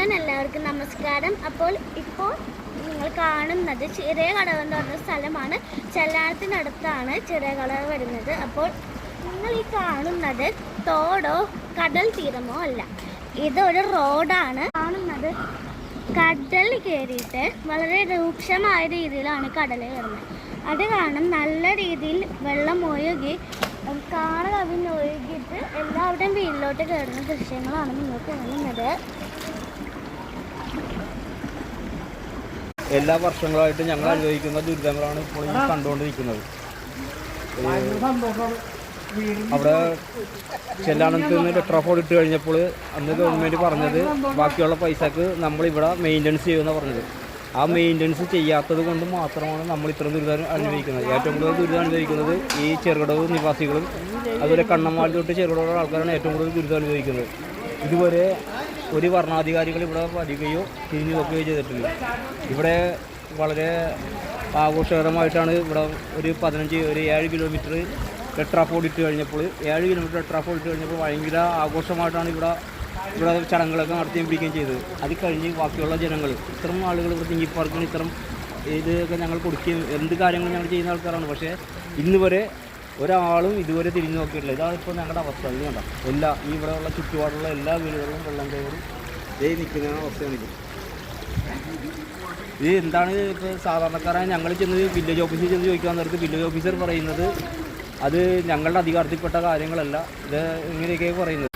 മുഴുവൻ എല്ലാവർക്കും നമസ്കാരം. ഇപ്പോൾ നിങ്ങൾ കാണുന്നത് ചെറിയ കടവ് എന്ന് പറഞ്ഞ സ്ഥലമാണ്. ചെല്ലാനത്തിനടുത്താണ് ചെറിയ കടവ് വരുന്നത്. അപ്പോൾ നിങ്ങൾ ഈ കാണുന്നത് തോടോ കടൽ തീരമോ അല്ല, ഇതൊരു റോഡാണ്. കാണുന്നത് കടൽ കയറിയിട്ട് വളരെ രൂക്ഷമായ രീതിയിലാണ് കടൽ കയറുന്നത്. അത് കാരണം നല്ല രീതിയിൽ വെള്ളം ഒഴുകി കാട് കവിഞ്ഞൊഴുകിയിട്ട് എല്ലാവരുടെയും വീട്ടിലോട്ട് കയറുന്ന ദൃശ്യങ്ങളാണ് നിങ്ങൾക്ക് കാണുന്നത്. എല്ലാ വർഷങ്ങളായിട്ട് ഞങ്ങൾ അനുഭവിക്കുന്ന ദുരിതങ്ങളാണ് ഇപ്പോൾ ഈ കണ്ടുകൊണ്ടിരിക്കുന്നത്. അവിടെ ചെല്ലാനത്ത് നിന്ന് ടെട്രാഫോൾ ഇട്ട് കഴിഞ്ഞപ്പോൾ അന്ന് ഗവൺമെൻറ് പറഞ്ഞത് ബാക്കിയുള്ള പൈസക്ക് നമ്മളിവിടെ മെയിൻ്റനൻസ് ചെയ്യുമെന്നാണ് പറഞ്ഞത്. ആ മെയിൻ്റനൻസ് ചെയ്യാത്തത് കൊണ്ട് മാത്രമാണ് നമ്മൾ ഇത്രയും ദുരിതം അനുഭവിക്കുന്നത്. ഏറ്റവും കൂടുതൽ ദുരിതം അനുഭവിക്കുന്നത് ഈ ചെറുകിടവ് നിവാസികളും അതുപോലെ കണ്ണമ്മാലി തൊട്ട് ചെറുകിടവുള്ള ആൾക്കാരാണ് ഏറ്റവും കൂടുതൽ ദുരിതം അനുഭവിക്കുന്നത്. ഇതുവരെ ഒരു ഭരണാധികാരികൾ ഇവിടെ വരികയോ തിരിഞ്ഞു നോക്കുകയോ ചെയ്തിട്ടില്ല. ഇവിടെ വളരെ ആഘോഷകരമായിട്ടാണ് ഇവിടെ ഒരു 7 കിലോമീറ്റർ ടെട്രാഫോൾ ഇട്ട് കഴിഞ്ഞപ്പോൾ 7 കിലോമീറ്റർ ടെട്രാഫോൾ ഇട്ട് കഴിഞ്ഞപ്പോൾ ഭയങ്കര ആഘോഷമായിട്ടാണ് ഇവിടെ ചടങ്ങുകളൊക്കെ നടത്തുകയും പിടിക്കുകയും ചെയ്തത്. അത് കഴിഞ്ഞ് ബാക്കിയുള്ള ജനങ്ങൾ ഇത്തരം ആളുകൾ ഇവിടെ തിങ്ങിപ്പാർക്കിന് ഇത്തരം ഇതൊക്കെ ഞങ്ങൾ കൊടുക്കുകയും എന്ത് കാര്യങ്ങളും ഞങ്ങൾ ചെയ്യുന്ന ആൾക്കാരാണ്. പക്ഷേ ഇന്ന് വരെ ഒരാളും ഇതുവരെ തിരിഞ്ഞു നോക്കിയിട്ടില്ല. ഇതാണ് ഇപ്പോൾ ഞങ്ങളുടെ അവസ്ഥ. ഇത് കണ്ട ഈ ഇവിടെയുള്ള ചുറ്റുപാടുള്ള എല്ലാ വീടുകളും വെള്ളം കയറും നിൽക്കുന്ന അവസ്ഥയാണ്. ഇത് എന്താണ് ഇപ്പോൾ സാധാരണക്കാരായ ഞങ്ങൾ ചെന്ന് വില്ലേജ് ഓഫീസിൽ ചെന്ന് ചോദിക്കാൻ നേരത്ത് വില്ലേജ് ഓഫീസർ പറയുന്നത് അത് ഞങ്ങളുടെ അധികാരത്തിൽപ്പെട്ട കാര്യങ്ങളല്ല, ഇത് ഇങ്ങനെയൊക്കെ പറയുന്നത്.